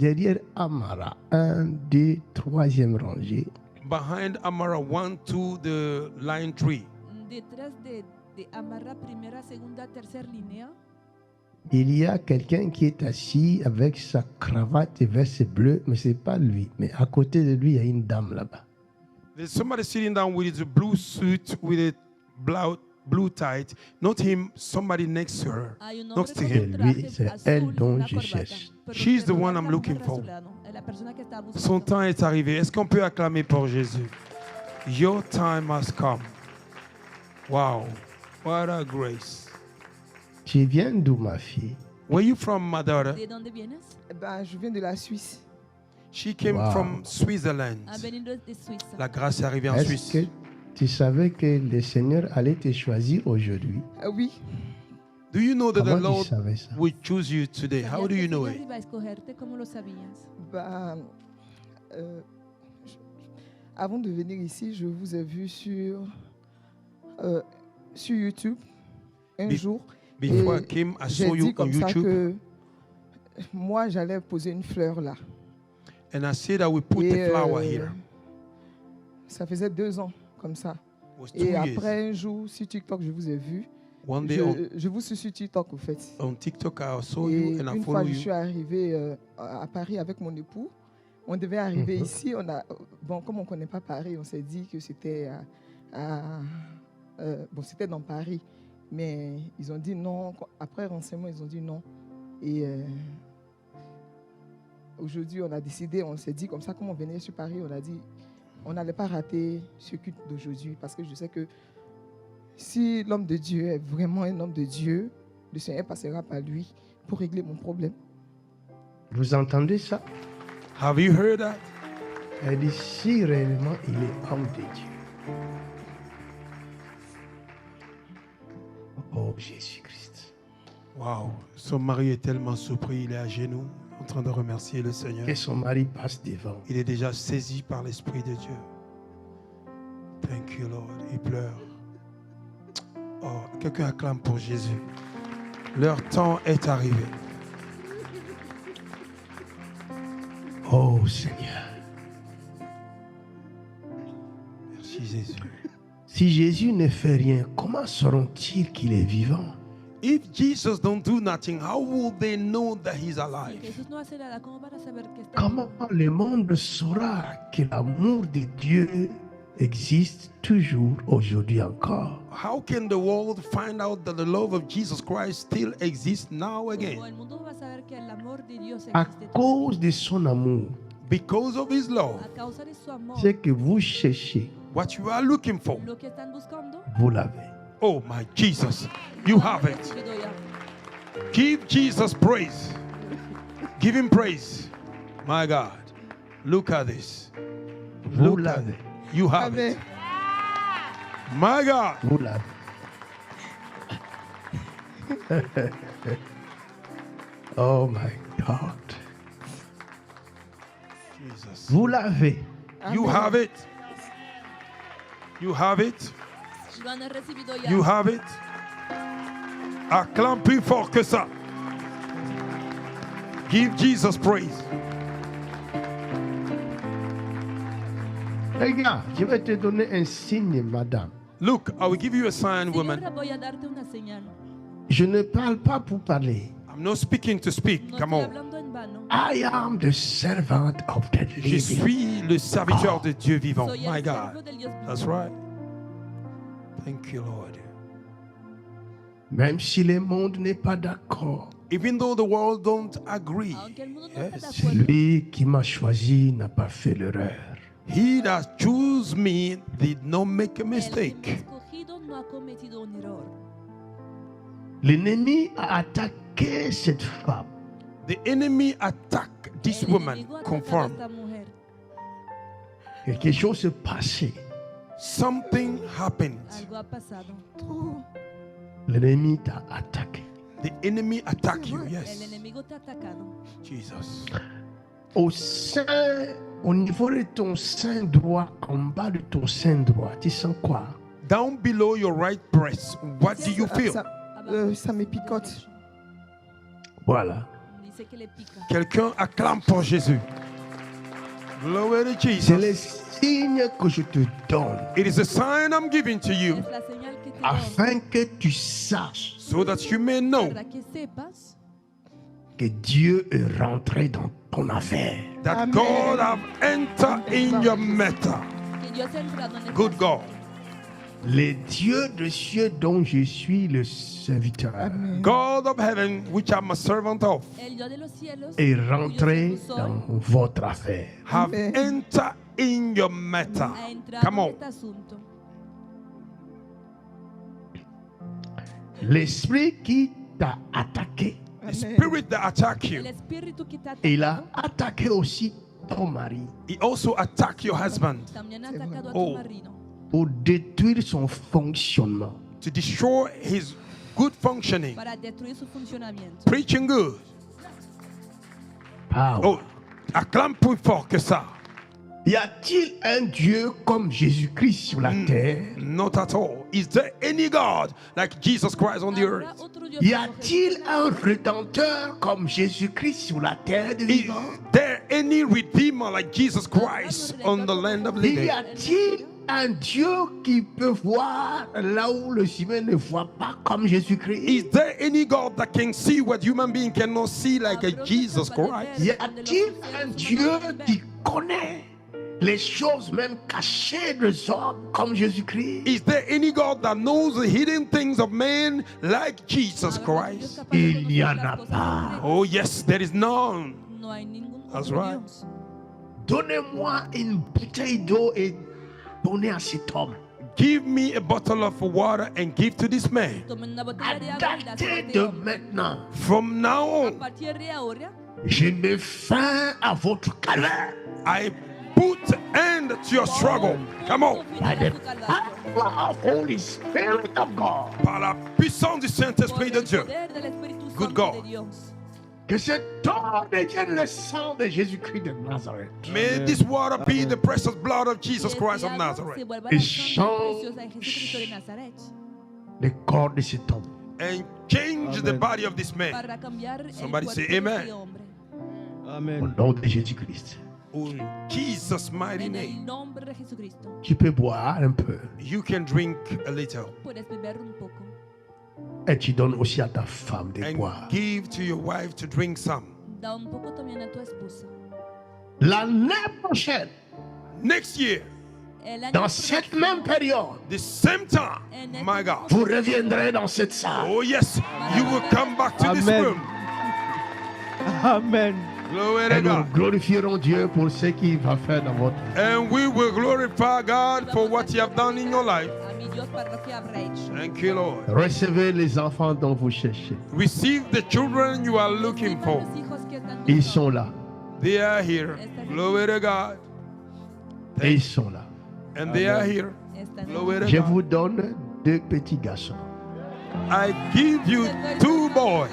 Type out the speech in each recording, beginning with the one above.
derrière Amara, 1, 2, 3e rangée. Behind Amara 1, 2, the line 3. Detrás de Amarra, primera, segunda, tercera línea. Il y a quelqu'un qui est assis avec sa cravate et veste bleue, mais ce n'est pas lui. Mais à côté de lui, il y a une dame là-bas. There's somebody sitting down with his blue suit with a blue tie. Not him, somebody next to her. Hay un Next to hombre con him. un Lui, traje c'est azul elle y dont una je corbata. cherche. Pero She's usted the no one es I'm la looking mujer for. azulana, es la persona que está buscando. Son temps est arrivé. Est-ce qu'on peut acclamer pour Jésus? Your time has come. Wow. What a grace. Tu viens d'où, ma fille? Where you from, my daughter? ¿De dónde vienes? Ben, je viens de la Suisse. She came Wow. from Switzerland. Ha venido de Suiza. La grâce est arrivée en Est-ce Suisse. que tu savais que le Seigneur allait te choisir aujourd'hui? Oui, Do you know that the Comment tu Lord savais ça? will choose you today? How ¿Sabías do que you el know Señor it? iba a escogerte? ¿Cómo lo sabías? ben, avant de venir ici, je vous ai vu sur YouTube un Be- jour. Before I Et came, I j'ai saw you dit on comme ça YouTube, que moi, j'allais poser une fleur là. and I said I will put Et, the flower here. ça faisait 2 ans comme ça. It was 2 Et years. après un jour sur TikTok, je vous ai vu. One day on, Je vous suis sur TikTok au fait. on TikTok, I saw Et you and I une follow fois, je you. suis arrivée à Paris avec mon époux. On devait arriver Mhm. ici. Bon, comme on ne connaît pas Paris, on s'est dit que c'était c'était dans Paris. Mais ils ont dit non. Après renseignement, ils ont dit non. Et aujourd'hui, on a décidé, on s'est dit comme ça, comme on venait sur Paris, on a dit on n'allait pas rater ce culte d'aujourd'hui. Parce que je sais que si l'homme de Dieu est vraiment un homme de Dieu, le Seigneur passera par lui pour régler mon problème. Vous entendez ça? Have you heard that? Elle dit si réellement il est homme de Dieu. Oh Jésus-Christ. Wow. Son mari est tellement surpris, il est à genoux, en train de remercier le Seigneur. Que son mari passe devant. Il est déjà saisi par l'Esprit de Dieu. Thank you, Lord. Il pleure. Oh, quelqu'un acclame pour Jésus. Leur temps est arrivé. Oh Seigneur. Merci Jésus. Si Jésus ne fait rien, comment sauront-ils qu'il est vivant? If Jesus don't do nothing, how will they know that he's Si alive? Jesús no hace nada, ¿cómo van a saber que está Comment le monde saura que l'amour de Dieu existe toujours aujourd'hui encore? How can the world find out that the love of Jesus Christ still exists now vivo? again? El mundo va a saber que el amor de Dios À existe cause de son amour, Because of his love, a causa de su amor. ce que vous cherchez, what you are looking for. Lo que están buscando, vous l'avez. Oh my Jesus, you have it. recibido ya. Give Jesus praise. Give him praise. My God. Look at this. Vous Look at l'avez. it. You have Amen. it. My God. Vous l'avez. Oh my God. Jesus. Vous l'avez. You Amen. have it. You have it. Lo han recibido ya. You have it. Acclame plus fort que ça. Give Jesus praise. Regarde, je vais te donner un signe, madame. Look, I will give you a sign, woman. Señora, voy a darte una señal. Je ne parle pas pour parler. I'm not speaking to speak. No Come estoy on. hablando en vano. I am the servant of the Je living. suis le serviteur de Dieu vivant. Soy My el servo God. del Dios vivo. That's right. Thank you, Lord. Même si le monde n'est pas d'accord, Even though the world don't agree, Aunque el mundo no está de yes, acuerdo, celui qui m'a choisi n'a pas fait l'erreur. he that chose me did not make a el que me ha mistake. escogido no ha cometido un error. L'ennemi a attaqué cette femme. The enemy attacked this El woman. enemigo ha atacado a Confirm. esta mujer. Quelque chose s'est passé. Something happened. Algo ha pasado. L'ennemi t'a attaqué. The enemy attacked you. El Yes. enemigo te ha atacado. Jesus. Au niveau de ton sein droit, en bas de ton sein droit, tu sens quoi? Down below your right breast, what do you feel? Ça me picote. Voilà. sé que le pica. Quelqu'un acclame pour Jésus. Glory to C'est Jesus. le signe que je te donne It is a sign I'm giving to you Es la señal que te doy afin que tu saches so that you may know para que sepas que Dieu est rentré dans ton affaire. that Amen. God have entered in your matter. que Dios ha entrado en el Good God. Le Dieu de cieux dont je suis le serviteur Amen. God of heaven, which I'm a servant of, El Dios de los cielos est cuyo rentré siervo soy, dans votre affaire. have Amen. entered in your matter. ha entrado Come en on. este asunto. L'esprit qui t'a attaqué, The Amen. spirit that attack El you, espíritu que te ha il a atacado attaqué aussi ton mari he also attack your husband también ha Sí, atacado a Oh. tu marido pour détruire son fonctionnement. to destroy his good functioning, para destruir su funcionamiento. preaching good. Power. Oh, acclame plus fort que ça. Y a-t-il un Dieu comme Jésus-Christ sur la terre? Not at all. Is there any God like Jesus Christ on the ¿Habrá earth? otro Dios Y como a-t-il Jesucristo? un rédempteur comme Jésus-Christ sur la terre de Is vivant? there any redeemer like Jesus Christ on the land of Y living? a-t-il un Dieu qui peut voir là où le humain ne voit pas comme Jésus-Christ? Is there any God that can see what human being cannot see like a Jesus Christ? Y a-t-il un Dieu qui connaît les choses même cachées des hommes comme Jésus-Christ? Is there any God that knows the hidden things of man like Jesus ¿Habrá Dios Christ? capaz de Il y en conocer las a cosas pas. secretas? Oh yes, there is none. No hay ningún That's otro right. Dios. Donnez-moi une bouteille d'eau et donnez à cet homme. Give me a bottle of water and give to this man. Tomen una À botella de agua y la dater de de hombre. maintenant, From now A on, partir de ahora, je mets fin à votre calvaire. I put end to your struggle. Come on. By the power of Holy Spirit of God. Par la puissance du Saint-Esprit de Dieu. Good God. Que cet eau devienne le sang de Jésus-Christ de Nazareth. May this water be the precious blood of Jesus Christ of Nazareth Et change le corps de cet homme. and change the Amen. body of this man. para cambiar el Somebody cuerpo say de amen. este hombre. Au Amen. nom de Jésus-Christ. In Jesus' mighty En el name. nombre de Jesucristo. Tu peux boire un peu. You can drink a little Puedes beber un poco. Et tu donnes aussi à ta femme de boire. and give to your wife to drink some. Da un poco también a tu esposa. L'année prochaine, Next year, El año dans cette même période, the same time, my God. vous reviendrez dans cette salle. Oh yes, you will come back to this Amen. room. Amen. Glory Et to nous God. glorifierons Dieu pour ce qu'il va faire dans votre vie. And we will glorify God for what you have done in your life. A mi Dios para lo que habrá hecho. Thank you, Lord. Recevez les enfants dont vous cherchez. Receive the children you are looking Reciban for. los hijos que están Ils buscando. sont là. They are here. Glory to God. Et ils sont là. And they are here. Están Glory aquí. to Je God. vous donne deux petits garçons. I give you two boys.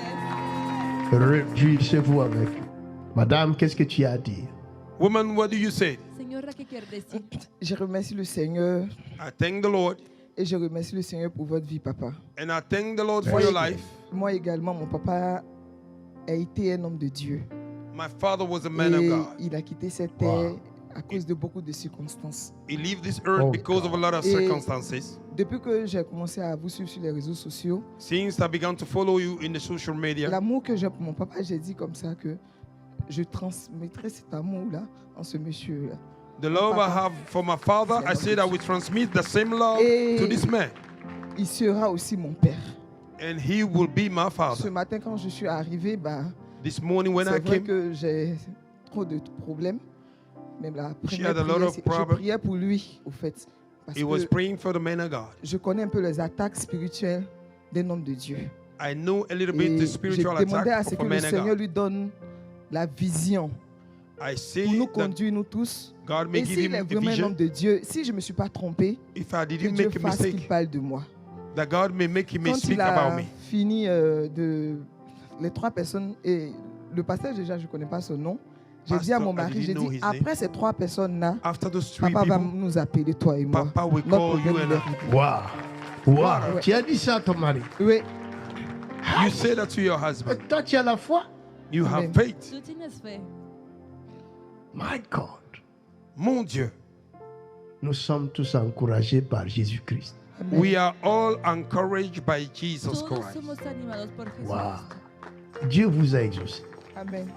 Réjouissez-vous avec. Madame, qu'est-ce que tu as à dire? Woman, what do you say? Señora, ¿qué quiere decir? Je remercie le Seigneur I thank the Lord. et je remercie le Seigneur pour votre vie, papa. And I thank the Lord for your life. Moi également, mon papa a été un homme de Dieu. My father was a man of Et God. il a quitté cette terre à cause de beaucoup de circonstances. He left this earth Oh, because of a lot of Et- circumstances. Depuis que j'ai commencé à vous suivre sur les réseaux sociaux, Since I began to follow you in the social media, l'amour que j'ai pour mon papa, j'ai dit comme ça que je transmettrai cet amour-là en ce monsieur-là. the love I have for my father, I said I will transmit the same love Et- to this man. Il sera aussi mon père. And he will be my Ce father. matin, quand je suis arrivé, bah, This morning when I c'est vrai came, que j'ai trop de problèmes. Même la She première had a lot prière, of je problems. priais pour lui, au fait. Parce he was que praying for the man of God. je connais un peu les attaques spirituelles d'un homme de Dieu. I know a little bit Et the j'ai spiritual demandé à attack ce of que a le man of Seigneur God. lui donne la vision I say pour nous that conduire, nous tous. God may Et give s'il him est a vraiment un vision. homme de Dieu, si je ne me suis pas trompé, If I que didn't Dieu make a fasse qu'il mistake, parle de moi. that God may make him Quand speak il about a me. fini les trois personnes, et le pasteur déjà, je ne connais pas son nom, j'ai dit à Pastor, mon I mari, didn't j'ai know dit, his name. après ces trois personnes-là, After those three papa va people, nous appeler, toi et moi. Papa will Notre call you problème and est réglé. Waouh! Waouh! Ouais. Tu as dit ça à ton mari. Oui, you say that to your husband. Toi, tu as la foi? You have Amen. faith. Tú tienes fe. My God. Mon Dieu. Nous sommes tous encouragés par Jésus-Christ. Amen. We are all encouraged by Jesus Todos Christ. somos animados por Jesús. Wow. Dieu vous a exaucé. Amen.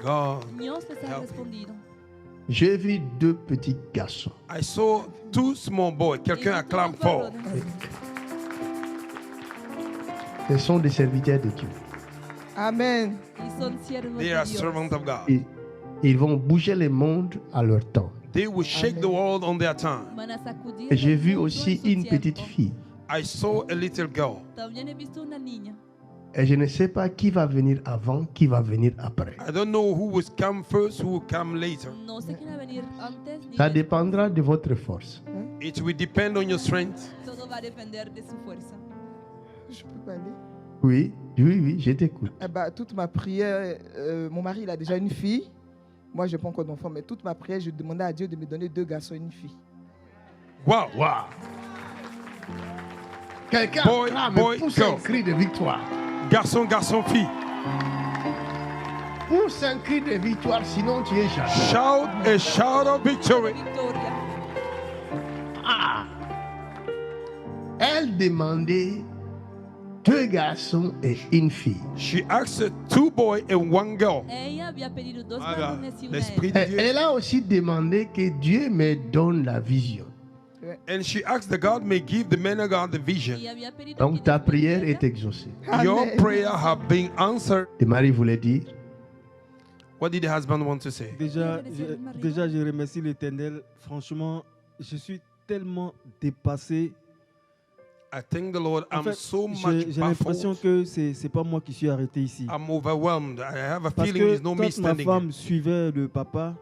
God. Dios les ha Help. respondido. J'ai vu 2 petits garçons. I saw 2 small boys. Quelqu'un Y acclame dos fort. varones. Ce sont des serviteurs de Dieu. Amen. Y son siervos They de are Dios. servants of God. Et ils vont bouger le monde à leur temps. They will shake Amen. the world on their time. Van a sacudir Et j'ai el vu mundo aussi en su une tiempo. petite fille. I saw a little girl. También he visto una niña. Et je ne sais pas qui va venir avant, qui va venir après. I don't know who will come first, who will come later. No sé quién va a venir antes ni Ça después. dépendra de votre force. It will depend on your strength. Todo va a depender de su fuerza. Je peux parler. Oui, oui, oui, je t'écoute. Eh ben, toute ma prière, mon mari il a déjà une fille. Moi, je n'ai pas encore d'enfant, mais toute ma prière, je demandais à Dieu de me donner 2 garçons et une fille. Wow. Wow. Quelqu'un Boy, acclame, boy, pousse girl. un cri de victoire. Garçon, garçon, fille. Pousse un cri de victoire, sinon tu es jaloux. Shout a shout of victory. Victoria. Ah. Elle demandait 2 garçons et une fille. She asked 2 boys and 1 girl. Ella había pedido 2 Ah, varones y una l'esprit hembra. de Dieu. Elle a aussi demandé que Dieu me donne la vision. And she asked that God may give the man of God the vision. Y había pedido Donc que ta Dios prière bendiga. est exaucée. Your Amen. prayer have been answered. Et Marie voulait dire, What did the husband want to say? Déjà, Vous connaissez le mari? je remercie l'Éternel. Franchement, je suis tellement dépassé. I thank the Lord. En I'm fait, so much j'ai l'impression baffled. que c'est pas moi qui suis arrêté ici. I'm overwhelmed. I have a Parce feeling que it's not me quand ma standing femme here. suivait le papa,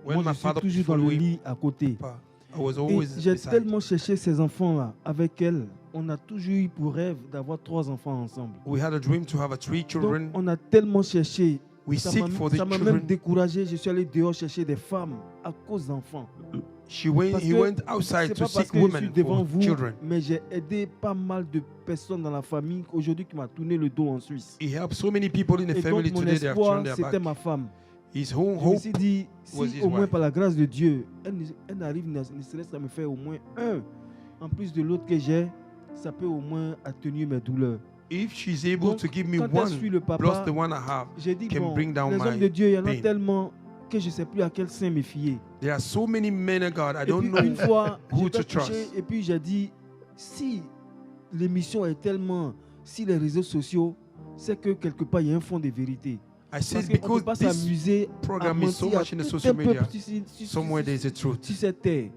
When moi my je suis father toujours dans le followed lit à côté. Papa, I was Et always j'ai beside. tellement cherché ces enfants-là avec elle. On a toujours eu pour rêve d'avoir 3 enfants ensemble. We had a dream to have 3 Donc children. on a tellement cherché. We Ça seek m'a for the ça m'a même children. découragé. Je suis allé dehors chercher des femmes à cause d'enfants. He Parce went que outside c'est to pas parce seek que je suis women devant for vous, children. mais j'ai aidé pas mal de personnes dans la famille aujourd'hui qui m'a tourné le dos en Suisse. He helped so many people in the Et family donc mon today. They have espoir, turned their c'était back. ma femme. His whole Je me hope suis dit, was si his au moins wife. par la grâce de Dieu, elle arrive ne serait-ce à me faire au moins un, en plus de l'autre que j'ai, ça peut au moins atténuer mes douleurs. If she's able Donc, to give me quand elle suit one le plus papa, the one I have, j'ai dit, can bon, bring down les my hommes de Dieu, il y en a pain. tellement que je ne sais plus à quel saint me fier. there are so many men of God. I Et don't puis know. une fois, who j'étais to couché trust. et puis j'ai dit, si l'émission est tellement, si les réseaux sociaux, c'est que quelque part il y a un fond de vérité. I Parce said qu'on ne peut because pas this s'amuser à program is so mentir à much in the tout social un peuple media, sur somewhere there's a truth. cette terre.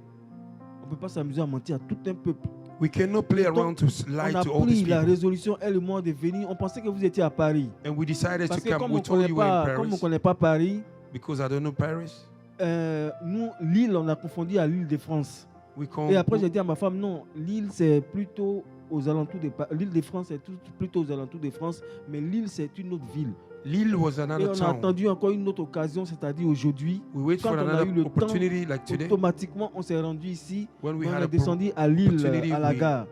On ne peut pas s'amuser à mentir à tout un peuple. We cannot play Donc, around to On lie a to all these pris la people. résolution, elle et moi, de venir. On pensait que vous étiez à Paris. And we decided Parce to que come. comme We on told you we were in ne Paris connaît pas Paris, because I don't know Paris. nous, l'île, on a confondu à l'île de France. We Et après, come. j'ai dit à ma femme, non, l'île, c'est plutôt aux alentours de l'île de France, c'est plutôt aux alentours de France, mais l'île, c'est une autre ville. Lille was Et another on a town. attendu encore une autre occasion, c'est-à-dire aujourd'hui. We wait Quand for on a another eu le temps, opportunity like today. Automatiquement, on s'est rendu ici. When we On had est a descendu à Lille, opportunity, à la we- gare.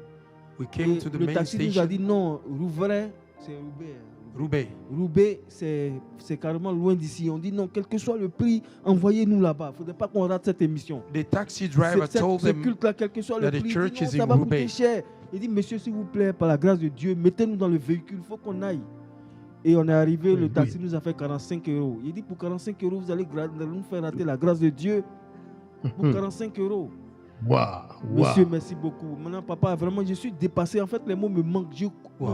we came Et to the le main taxi nous a station. dit non, Rouvray, c'est Roubaix. Roubaix. Roubaix, c'est carrément loin d'ici. On dit non, quel que soit le prix, envoyez-nous là-bas. Il ne faudrait pas qu'on rate cette émission. The taxi driver told Ce them culte-là, quel que soit le that the prix, il church dit non, is ça in va coûter Roubaix. cher. Il dit, monsieur, s'il vous plaît, par la grâce de Dieu, mettez-nous dans le véhicule, il faut qu'on aille. Et on est arrivé, le Oui. taxi nous a fait 45 €. Il dit, pour 45 €, vous allez nous faire rater la grâce de Dieu. Pour 45 €. Waouh, Monsieur, waouh. merci beaucoup. Maintenant, papa, vraiment, je suis dépassé. En fait, les mots me manquent. Non,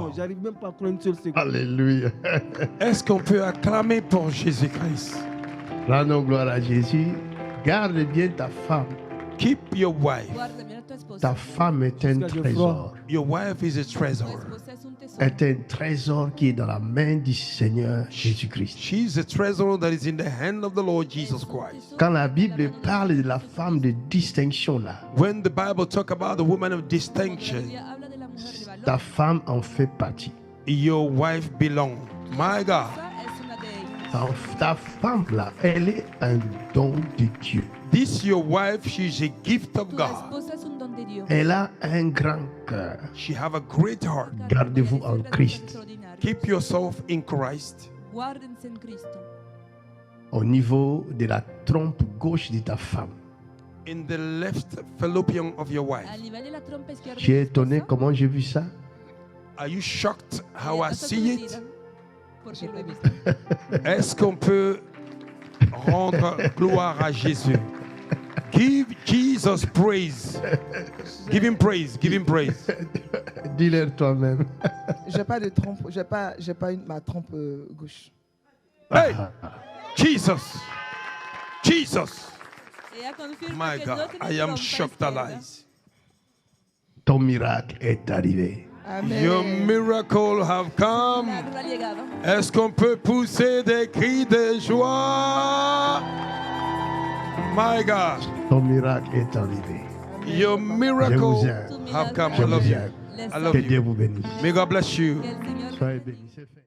Wow. j'arrive même pas à croire une seule seconde. Alléluia. est-ce qu'on peut acclamer pour Jésus-Christ? Rendons gloire à Jésus. Garde bien ta femme. Keep your wife. Guarda bien a tu esposa. Ta femme est un Jusqu'à trésor. Your wife is a Tu treasure. esposa es un tesoro. Est un trésor qui est dans la main du Seigneur Jésus-Christ. She's a treasure that is in the hand of the Lord Jesus Es un Christ. tesoro Quand la en Bible mano de parle de la femme de distinction là, When the Bible talk about the woman of Cuando la distinction, Biblia habla de la mujer de valor, ta femme en fait partie. your wife belong. My God, esa es una de ellas. Ta femme là, elle est un don de Dieu. this your wife, she's a gift of Tu God. esposa es un don de Dios. Elle a un grand cœur. She have a great heart. Gardez-vous en Christ. Keep yourself in Christ. Guárdense en Cristo. Au niveau de la trompe gauche de ta femme. In the left fallopian of your wife. Al nivel de la trompa izquierda. Tu es de tu étonné esposa, comment j'ai vu ça? Are you shocked how I ¿estás see sorprendida? it? Porque lo he visto. Est-ce qu'on peut rendre gloire à Jésus? Give Jesus praise. Give him praise. Give him praise. Dis-le toi-même. J'ai pas de trompe, j'ai pas ma trompe gauche. Hey, Jesus. Jesus. Ella confirma My que God, no tiene I am trompa shocked izquierda. alive. Ton miracle est arrivé. Amen. Your miracle have come. Milagro ha llegado. Est-ce qu'on peut pousser des cris de joie? My God, Ton miracle est arrivé. your Je vous miracle aime. Tu have milagro come. ha I love you. llegado. Les I love Que you. Dieu vous bénisse. May God bless you. Que el Señor Soyez bénis. C'est fait.